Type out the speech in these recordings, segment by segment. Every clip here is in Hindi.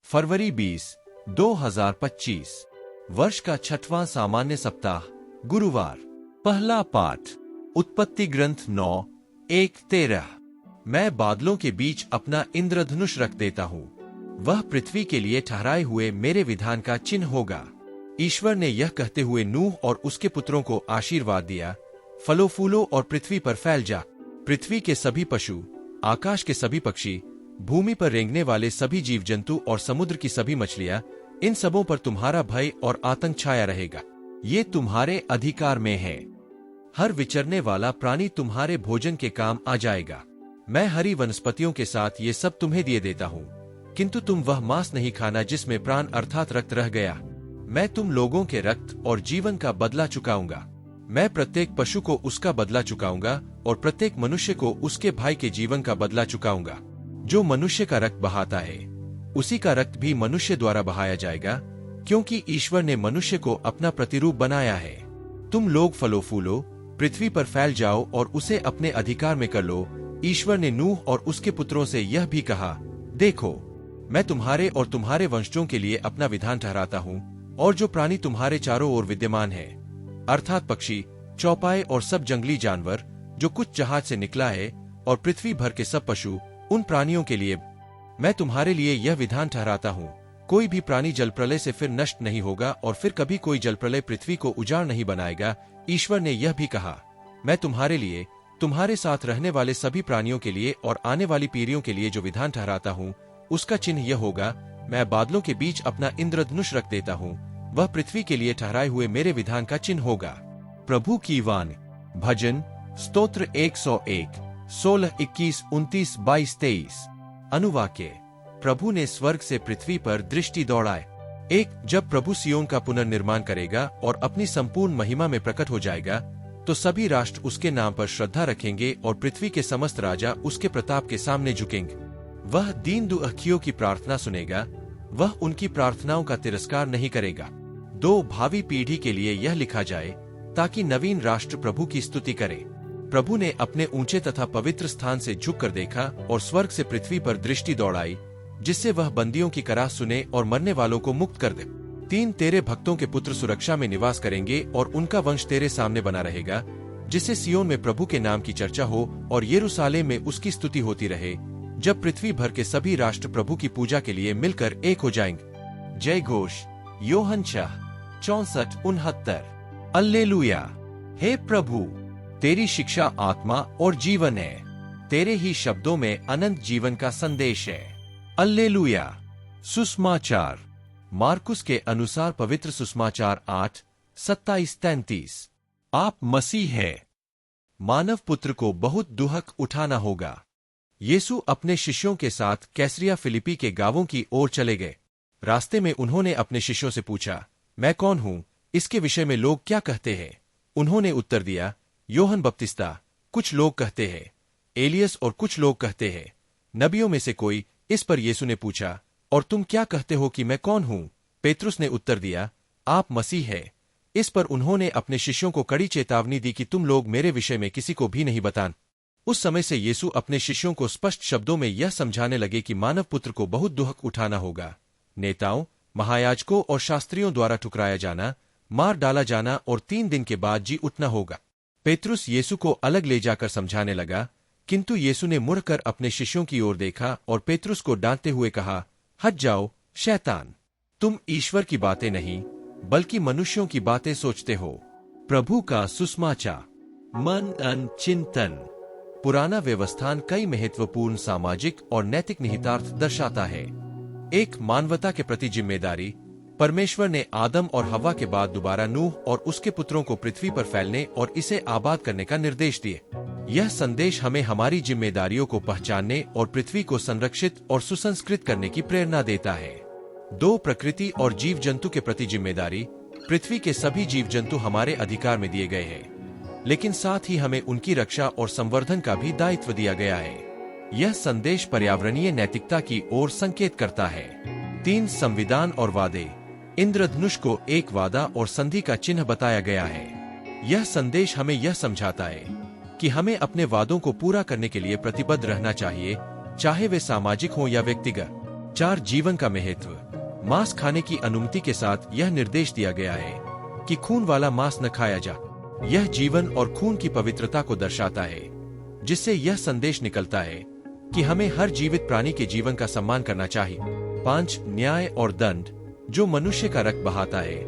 फरवरी 20, 2025। वर्ष का 6वां सामान्य सप्ताह, गुरुवार। पहला पाठ, उत्पत्ति ग्रंथ 9:1-13। मैं बादलों के बीच अपना इंद्रधनुष रख देता हूँ, वह पृथ्वी के लिए ठहराए हुए मेरे विधान का चिन्ह होगा। ईश्वर ने यह कहते हुए नूह और उसके पुत्रों को आशीर्वाद दिया, फलों फूलों और पृथ्वी पर फैल जा। पृथ्वी के सभी पशु, आकाश के सभी पक्षी, भूमि पर रेंगने वाले सभी जीव जंतु और समुद्र की सभी मछलियां, इन सबों पर तुम्हारा भय और आतंक छाया रहेगा। ये तुम्हारे अधिकार में है। हर विचरने वाला प्राणी तुम्हारे भोजन के काम आ जाएगा। मैं हरी वनस्पतियों के साथ ये सब तुम्हें दिए देता हूँ, किंतु तुम वह मांस नहीं खाना जिसमें प्राण अर्थात रक्त रह गया। मैं तुम लोगों के रक्त और जीवन का बदला चुकाऊंगा। मैं प्रत्येक पशु को उसका बदला चुकाऊंगा और प्रत्येक मनुष्य को उसके भाई के जीवन का बदला चुकाऊंगा। जो मनुष्य का रक्त बहाता है, उसी का रक्त भी मनुष्य द्वारा बहाया जाएगा, क्योंकि ईश्वर ने मनुष्य को अपना प्रतिरूप बनाया है। तुम लोग फलो फूलो, पृथ्वी पर फैल जाओ और उसे अपने अधिकार में कर लो। ईश्वर ने नूह और उसके पुत्रों से यह भी कहा, देखो, मैं तुम्हारे और तुम्हारे वंशजों के लिए अपना विधान ठहराता हूँ, और जो प्राणी तुम्हारे चारों ओर विद्यमान है, अर्थात पक्षी, चौपाए और सब जंगली जानवर जो कुछ जहाज से निकला है, और पृथ्वी भर के सब पशु, उन प्राणियों के लिए मैं तुम्हारे लिए यह विधान ठहराता हूँ, कोई भी प्राणी जलप्रलय से फिर नष्ट नहीं होगा और फिर कभी कोई जलप्रलय पृथ्वी को उजाड़ नहीं बनाएगा। ईश्वर ने यह भी कहा, मैं तुम्हारे लिए, तुम्हारे साथ रहने वाले सभी प्राणियों के लिए और आने वाली पीढ़ियों के लिए जो विधान ठहराता हूँ, उसका चिन्ह यह होगा, मैं बादलों के बीच अपना इंद्रधनुष रख देता हूँ, वह पृथ्वी के लिए ठहराए हुए मेरे विधान का चिन्ह होगा। प्रभु की वाणी। भजन स्तोत्र 101, 16, 21, 29, 22, 23। अनुवाक्य। प्रभु ने स्वर्ग से पृथ्वी पर दृष्टि दौड़ाए। एक, जब प्रभु सियोन का पुनर्निर्माण करेगा और अपनी संपूर्ण महिमा में प्रकट हो जाएगा, तो सभी राष्ट्र उसके नाम पर श्रद्धा रखेंगे और पृथ्वी के समस्त राजा उसके प्रताप के सामने झुकेंगे। वह दीन दुखियों की प्रार्थना सुनेगा, वह उनकी प्रार्थनाओं का तिरस्कार नहीं करेगा। 2, भावी पीढ़ी के लिए यह लिखा जाए, ताकि नवीन राष्ट्र प्रभु की स्तुति करे। प्रभु ने अपने ऊंचे तथा पवित्र स्थान से झुककर देखा और स्वर्ग से पृथ्वी पर दृष्टि दौड़ाई, जिससे वह बंदियों की कराह सुने और मरने वालों को मुक्त कर दे। 3, तेरे भक्तों के पुत्र सुरक्षा में निवास करेंगे और उनका वंश तेरे सामने बना रहेगा, जिससे सियोन में प्रभु के नाम की चर्चा हो और यरूशलेम में उसकी स्तुति होती रहे, जब पृथ्वी भर के सभी राष्ट्र प्रभु की पूजा के लिए मिलकर एक हो जाएंगे। जय घोष। योहन 64:69। अल्लेलुया। हे प्रभु, तेरी शिक्षा आत्मा और जीवन है, तेरे ही शब्दों में अनंत जीवन का संदेश है। अल्लेलुया। सुसमाचार। मार्कुस के अनुसार पवित्र सुसमाचार 8:27-33। आप मसीह है। मानव पुत्र को बहुत दुहक उठाना होगा। यीशु अपने शिष्यों के साथ कैसरिया फिलिपी के गांवों की ओर चले गए। रास्ते में उन्होंने अपने शिष्यों से पूछा, मैं कौन हूँ, इसके विषय में लोग क्या कहते हैं? उन्होंने उत्तर दिया, योहन बपतिस्ता, कुछ लोग कहते हैं एलियस और कुछ लोग कहते हैं नबियों में से कोई। इस पर यीशु ने पूछा, और तुम क्या कहते हो कि मैं कौन हूँ? पेतरुस ने उत्तर दिया, आप मसीह है। इस पर उन्होंने अपने शिष्यों को कड़ी चेतावनी दी कि तुम लोग मेरे विषय में किसी को भी नहीं बताना। उस समय से यीशु अपने शिष्यों को स्पष्ट शब्दों में यह समझाने लगे कि मानव पुत्र को बहुत दुहक उठाना होगा, नेताओं, महायाजकों और शास्त्रियों द्वारा ठुकराया जाना, मार डाला जाना और 3 दिन के बाद जी उठना होगा। पेतरुस यीशु को अलग ले जाकर समझाने लगा, किंतु यीशु ने मुड़कर अपने शिष्यों की ओर देखा और पेतरुस को डांटते हुए कहा, हट जाओ शैतान, तुम ईश्वर की बातें नहीं बल्कि मनुष्यों की बातें सोचते हो। प्रभु का सुसमाचार। मनन चिंतन। पुराना व्यवस्थान कई महत्वपूर्ण सामाजिक और नैतिक निहितार्थ दर्शाता है। 1, मानवता के प्रति जिम्मेदारी। परमेश्वर ने आदम और हव्वा के बाद दोबारा नूह और उसके पुत्रों को पृथ्वी पर फैलने और इसे आबाद करने का निर्देश दिए। यह संदेश हमें हमारी जिम्मेदारियों को पहचानने और पृथ्वी को संरक्षित और सुसंस्कृत करने की प्रेरणा देता है। 2, प्रकृति और जीव जंतु के प्रति जिम्मेदारी। पृथ्वी के सभी जीव जंतु हमारे अधिकार में दिए गए हैं, लेकिन साथ ही हमें उनकी रक्षा और संवर्धन का भी दायित्व दिया गया है। यह संदेश पर्यावरणीय नैतिकता की ओर संकेत करता है। 3, संविधान और वादे। इंद्रधनुष को एक वादा और संधि का चिन्ह बताया गया है। यह संदेश हमें यह समझाता है कि हमें अपने वादों को पूरा करने के लिए प्रतिबद्ध रहना चाहिए, चाहे वे सामाजिक हों या व्यक्तिगत। 4 जीवन का महत्व। मांस खाने की अनुमति के साथ यह निर्देश दिया गया है कि खून वाला मांस न खाया जा। यह जीवन और खून की पवित्रता को दर्शाता है, जिससे यह संदेश निकलता है कि हमें हर जीवित प्राणी के जीवन का सम्मान करना चाहिए। 5 न्याय और दंड। जो मनुष्य का रक्त बहाता है,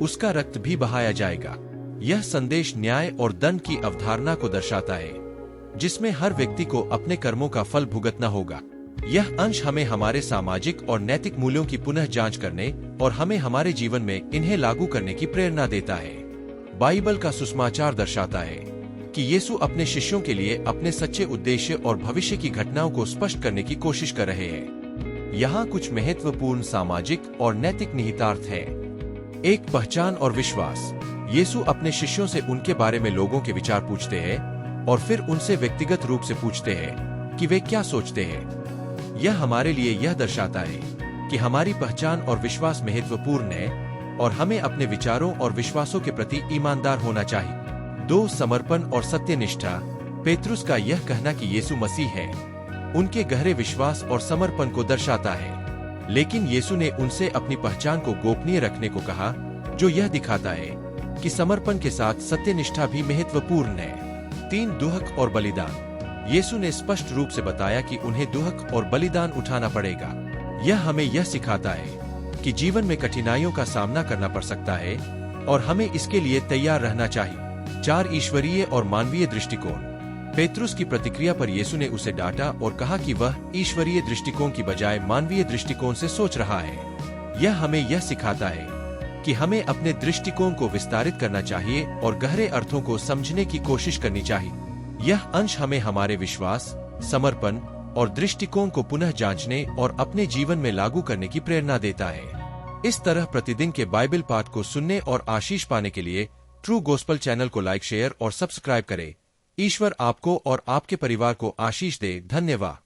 उसका रक्त भी बहाया जाएगा। यह संदेश न्याय और दंड की अवधारणा को दर्शाता है, जिसमें हर व्यक्ति को अपने कर्मों का फल भुगतना होगा। यह अंश हमें हमारे सामाजिक और नैतिक मूल्यों की पुनः जांच करने और हमें हमारे जीवन में इन्हें लागू करने की प्रेरणा देता है। बाइबल का सुसमाचार दर्शाता है कि यीशु अपने शिष्यों के लिए अपने सच्चे उद्देश्य और भविष्य की घटनाओं को स्पष्ट करने की कोशिश कर रहे हैं। यहाँ कुछ महत्वपूर्ण सामाजिक और नैतिक निहितार्थ है। 1 पहचान और विश्वास। यीशु अपने शिष्यों से उनके बारे में लोगों के विचार पूछते हैं और फिर उनसे व्यक्तिगत रूप से पूछते हैं कि वे क्या सोचते हैं। यह हमारे लिए यह दर्शाता है कि हमारी पहचान और विश्वास महत्वपूर्ण है और हमें अपने विचारों और विश्वासों के प्रति ईमानदार होना चाहिए। 2 समर्पण और सत्यनिष्ठा। पेतरुस का यह कहना कि यीशु मसीह है, उनके गहरे विश्वास और समर्पण को दर्शाता है, लेकिन यीशु ने उनसे अपनी पहचान को गोपनीय रखने को कहा, जो यह दिखाता है कि समर्पण के साथ सत्यनिष्ठा भी महत्वपूर्ण है। 3 दुहक और बलिदान। यीशु ने स्पष्ट रूप से बताया कि उन्हें दुहक और बलिदान उठाना पड़ेगा। यह हमें यह सिखाता है कि जीवन में कठिनाइयों का सामना करना पड़ सकता है और हमें इसके लिए तैयार रहना चाहिए। 4 ईश्वरीय और मानवीय दृष्टिकोण। पेतरुस की प्रतिक्रिया पर यीशु ने उसे डांटा और कहा कि वह ईश्वरीय दृष्टिकोण की बजाय मानवीय दृष्टिकोण से सोच रहा है। यह हमें यह सिखाता है कि हमें अपने दृष्टिकोण को विस्तारित करना चाहिए और गहरे अर्थों को समझने की कोशिश करनी चाहिए। यह अंश हमें हमारे विश्वास, समर्पण और दृष्टिकोण को पुनः जांचने और अपने जीवन में लागू करने की प्रेरणा देता है। इस तरह प्रतिदिन के बाइबल पाठ को सुनने और आशीष पाने के लिए ट्रू गॉस्पेल चैनल को लाइक, शेयर और सब्सक्राइब करें। ईश्वर आपको और आपके परिवार को आशीष दे। धन्यवाद।